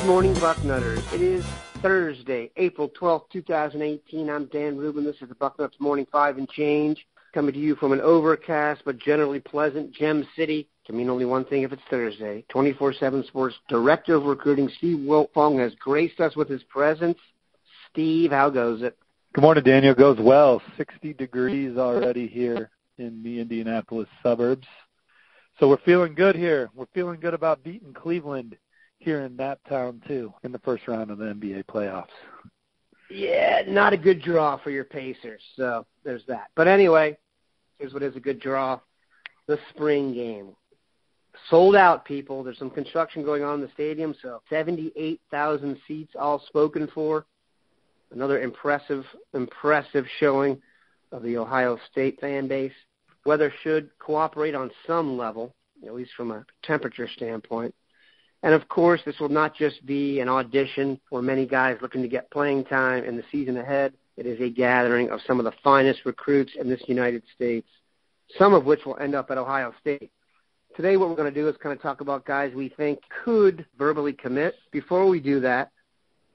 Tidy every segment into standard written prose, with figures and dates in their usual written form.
morning, Bucknutters. It is Thursday, April 12th, 2018. I'm Dan Rubin. This is the Bucknuts Morning 5 and Change, coming to you from an overcast but generally pleasant Gem City. Can mean only one thing if it's Thursday. 24/7 Sports Director of Recruiting, Steve Wiltfong, has graced us with his presence. Steve, how goes it? Good morning, Daniel. Goes well. 60 degrees already here in the Indianapolis suburbs. So we're feeling good here. We're feeling good about beating Cleveland here in that town, too, in the first round of the NBA playoffs. Yeah, not a good draw for your Pacers, so there's that. But anyway, here's what is a good draw. The spring game. Sold out, people. There's some construction going on in the stadium, so 78,000 seats all spoken for. Another impressive showing of the Ohio State fan base. Weather should cooperate on some level, at least from a temperature standpoint. And, of course, this will not just be an audition for many guys looking to get playing time in the season ahead. It is a gathering of some of the finest recruits in this United States, some of which will end up at Ohio State. Today what we're going to do is kind of talk about guys we think could verbally commit. Before we do that,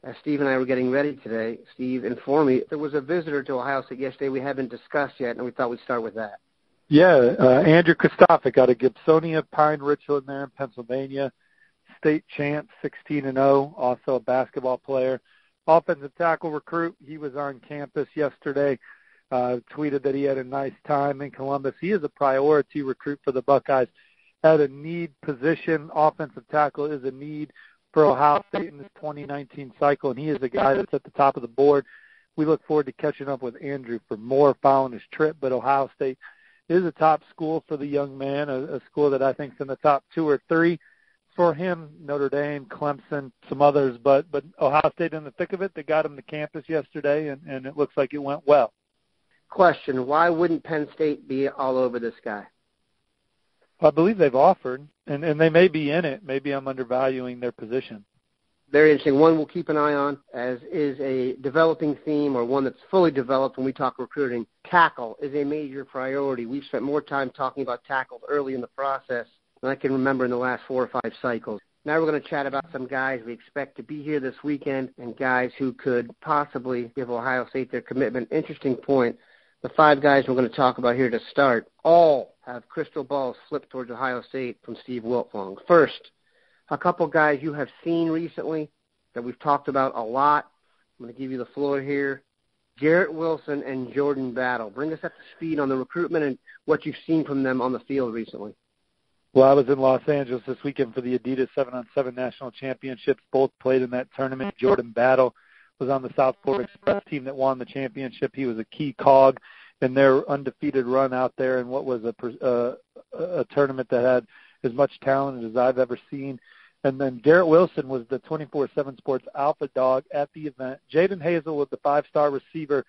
as Steve and I were getting ready today, Steve informed me there was a visitor to Ohio State yesterday we haven't discussed yet, and we thought we'd start with that. Yeah, Andrew Kristofic out of Gibsonia, Pine Richland there in Pennsylvania. State champ, 16-0, also a basketball player. Offensive tackle recruit. He was on campus yesterday, tweeted that he had a nice time in Columbus. He is a priority recruit for the Buckeyes. At a need position, offensive tackle is a need for Ohio State in this 2019 cycle, and he is a guy that's at the top of the board. We look forward to catching up with Andrew for more following his trip, but Ohio State is a top school for the young man, a school that I think is in the top 2 or 3 for him. Notre Dame, Clemson, some others, but Ohio State in the thick of it. They got him to campus yesterday, and it looks like it went well. Question, why wouldn't Penn State be all over this guy? I believe they've offered, and they may be in it. Maybe I'm undervaluing their position. Very interesting. One we'll keep an eye on, as is a developing theme, or one that's fully developed when we talk recruiting. Tackle is a major priority. We've spent more time talking about tackle early in the process than I can remember in the last 4 or 5 cycles. Now we're going to chat about some guys we expect to be here this weekend and guys who could possibly give Ohio State their commitment. Interesting point. The 5 guys we're going to talk about here to start all have crystal balls flipped towards Ohio State from Steve Wiltfong. First, a couple guys you have seen recently that we've talked about a lot. I'm going to give you the floor here. Garrett Wilson and Jordan Battle. Bring us up to speed on the recruitment and what you've seen from them on the field recently. Well, I was in Los Angeles this weekend for the Adidas 7-on-7 National Championships. Both played in that tournament. Jordan Battle was on the South Florida Express team that won the championship. He was a key cog in their undefeated run out there in what was a tournament that had as much talent as I've ever seen. And then Garrett Wilson was the 24/7 Sports alpha dog at the event. Jaden Hazel was the 5-star receiver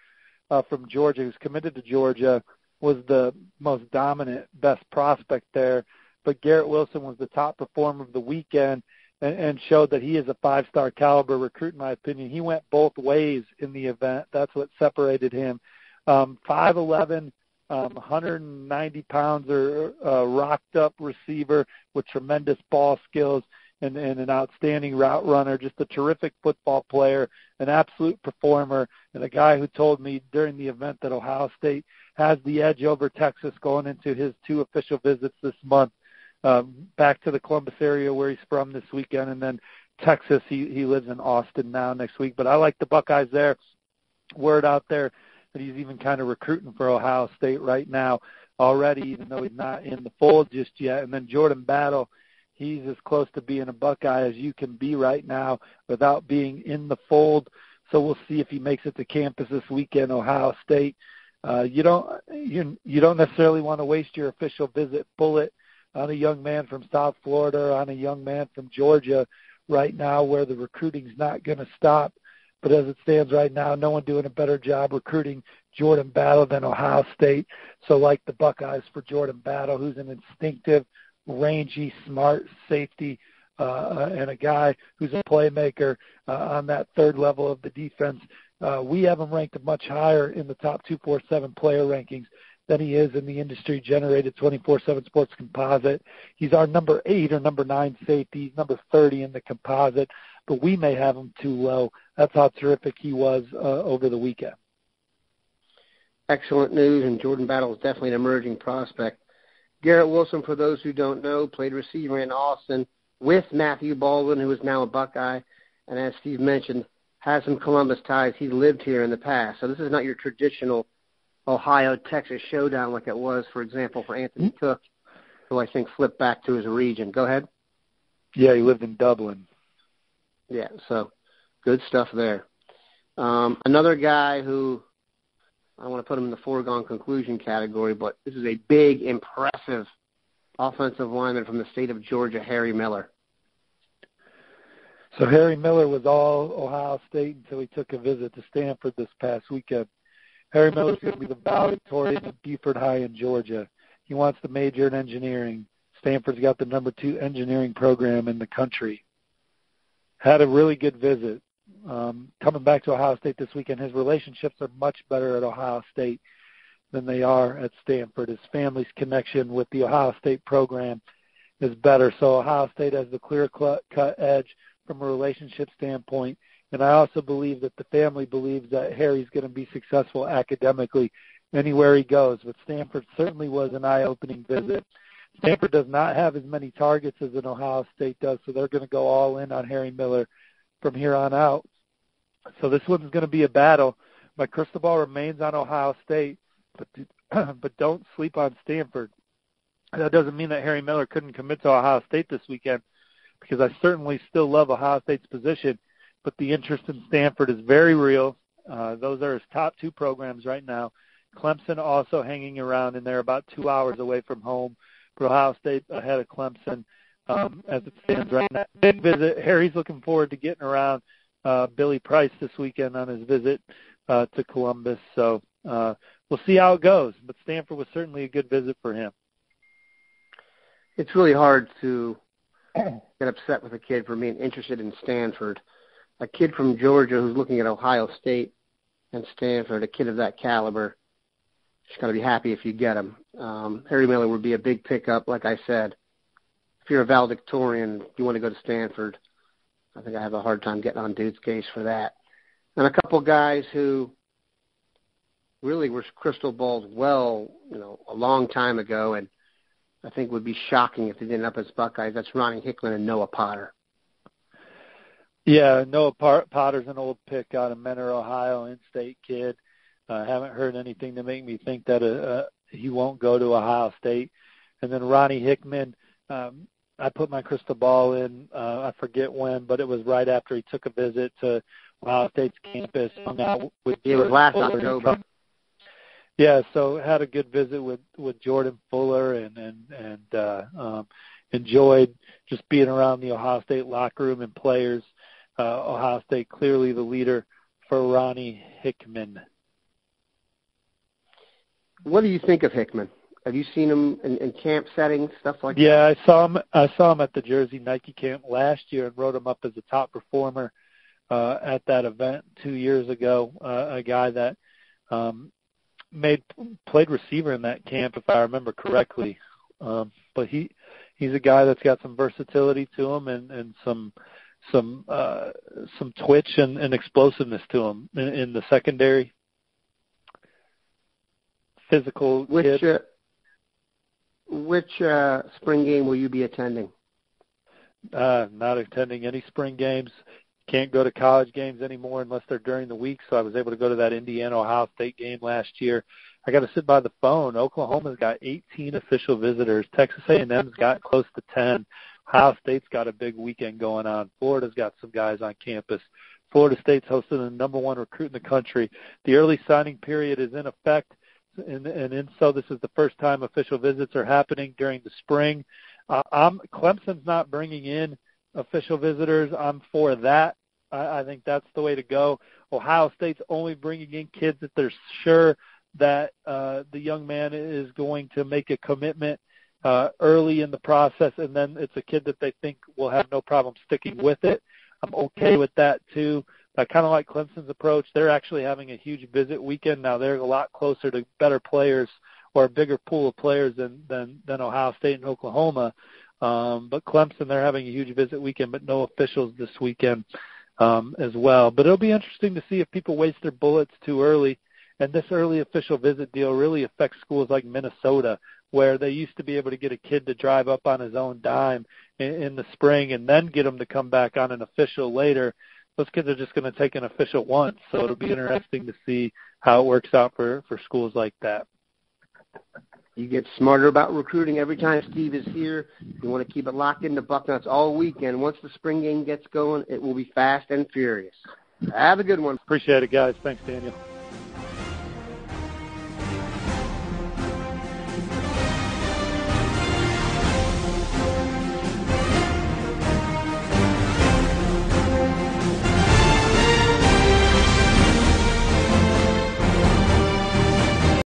from Georgia, who's committed to Georgia, was the most dominant, best prospect there. But Garrett Wilson was the top performer of the weekend and showed that he is a 5-star caliber recruit, in my opinion. He went both ways in the event. That's what separated him. 5'11", 190 pounds, rocked-up receiver with tremendous ball skills and an outstanding route runner, just a terrific football player, an absolute performer, and a guy who told me during the event that Ohio State has the edge over Texas going into his 2 official visits this month. Back to the Columbus area where he's from this weekend, and then Texas. He lives in Austin now next week. But I like the Buckeyes there. Word out there that he's even kind of recruiting for Ohio State right now already, even though he's not in the fold just yet. And then Jordan Battle, he's as close to being a Buckeye as you can be right now without being in the fold. So we'll see if he makes it to campus this weekend, Ohio State. You don't necessarily want to waste your official visit bullet on a young man from South Florida, on a young man from Georgia right now where the recruiting's not going to stop. But as it stands right now, no one doing a better job recruiting Jordan Battle than Ohio State. So like the Buckeyes for Jordan Battle, who's an instinctive, rangy, smart safety, and a guy who's a playmaker on that 3rd level of the defense. We have him ranked much higher in the top 247 player rankings than he is in the industry-generated 24/7 Sports composite. He's our number 8 or number 9 safety. He's number 30 in the composite. but we may have him too low. That's how terrific he was over the weekend. Excellent news, and Jordan Battle is definitely an emerging prospect. Garrett Wilson, for those who don't know, played receiver in Austin with Matthew Baldwin, who is now a Buckeye, and as Steve mentioned, has some Columbus ties. He lived here in the past, so this is not your traditional Ohio-Texas showdown like it was, for example, for Anthony Cook, who I think flipped back to his region. Go ahead. Yeah, he lived in Dublin. Yeah, so good stuff there. Another guy who I want to put him in the foregone conclusion category, but this is a big, impressive offensive lineman from the state of Georgia, Harry Miller. So Harry Miller was all Ohio State until he took a visit to Stanford this past weekend. Harry Miller is going to be the valedictorian at Beaufort High in Georgia. He wants to major in engineering. Stanford's got the number 2 engineering program in the country. Had a really good visit. Coming back to Ohio State this weekend, his relationships are much better at Ohio State than they are at Stanford. His family's connection with the Ohio State program is better. So Ohio State has the clear-cut edge from a relationship standpoint. And I also believe that the family believes that Harry's going to be successful academically anywhere he goes. But Stanford certainly was an eye-opening visit. Stanford does not have as many targets as an Ohio State does, so they're going to go all in on Harry Miller from here on out. So this one's going to be a battle. My crystal ball remains on Ohio State, but don't sleep on Stanford. That doesn't mean that Harry Miller couldn't commit to Ohio State this weekend, because I certainly still love Ohio State's position, but the interest in Stanford is very real. Those are his top 2 programs right now. Clemson also hanging around, and they're about 2 hours away from home. But Ohio State ahead of Clemson as it stands right now. Big visit. Harry's looking forward to getting around Billy Price this weekend on his visit to Columbus. So we'll see how it goes. But Stanford was certainly a good visit for him. It's really hard to get upset with a kid for being interested in Stanford. A kid from Georgia who's looking at Ohio State and Stanford, a kid of that caliber, just got to be happy if you get him. Harry Miller would be a big pickup, like I said. If you're a valedictorian, you want to go to Stanford. I think I have a hard time getting on dude's case for that. And a couple guys who really were crystal balls a long time ago, and I think would be shocking if they didn't up as Buckeyes. That's Ronnie Hickman and Noah Potter. Yeah, Noah Potter's an old pick out of Mentor, Ohio, in-state kid. I haven't heard anything to make me think that he won't go to Ohio State. And then Ronnie Hickman, I put my crystal ball in, I forget when, but it was right after he took a visit to Ohio State's campus. It was last October. Yeah, so had a good visit with Jordan Fuller and enjoyed just being around the Ohio State locker room and players. Ohio State clearly the leader for Ronnie Hickman. What do you think of Hickman? Have you seen him in camp settings, stuff like that? Yeah, I saw him at the Jersey Nike camp last year and wrote him up as a top performer at that event 2 years ago. A guy that played receiver in that camp, if I remember correctly. But he's a guy that's got some versatility to him and some twitch and explosiveness to him in the secondary. Physical kid. Which spring game will you be attending? Not attending any spring games. Can't go to college games anymore unless they're during the week, so I was able to go to that Indiana-Ohio State game last year. I got to sit by the phone. Oklahoma's got 18 official visitors. Texas A&M's got close to 10. Ohio State's got a big weekend going on. Florida's got some guys on campus. Florida State's hosting the number 1 recruit in the country. The early signing period is in effect, and so this is the first time official visits are happening during the spring. Clemson's not bringing in official visitors. I'm for that. I think that's the way to go. Ohio State's only bringing in kids that they're sure that the young man is going to make a commitment early in the process, and then it's a kid that they think will have no problem sticking with it. I'm okay with that, too. I kind of like Clemson's approach. They're actually having a huge visit weekend now. They're a lot closer to better players or a bigger pool of players than Ohio State and Oklahoma. But Clemson, they're having a huge visit weekend, but no officials this weekend as well. But it'll be interesting to see if people waste their bullets too early. And this early official visit deal really affects schools like Minnesota, where they used to be able to get a kid to drive up on his own dime in the spring and then get him to come back on an official later. Those kids are just going to take an official once. So it'll be interesting to see how it works out for schools like that. You get smarter about recruiting every time Steve is here. You want to keep it locked into Bucknuts all weekend. Once the spring game gets going, it will be fast and furious. Have a good one. Appreciate it, guys. Thanks, Daniel.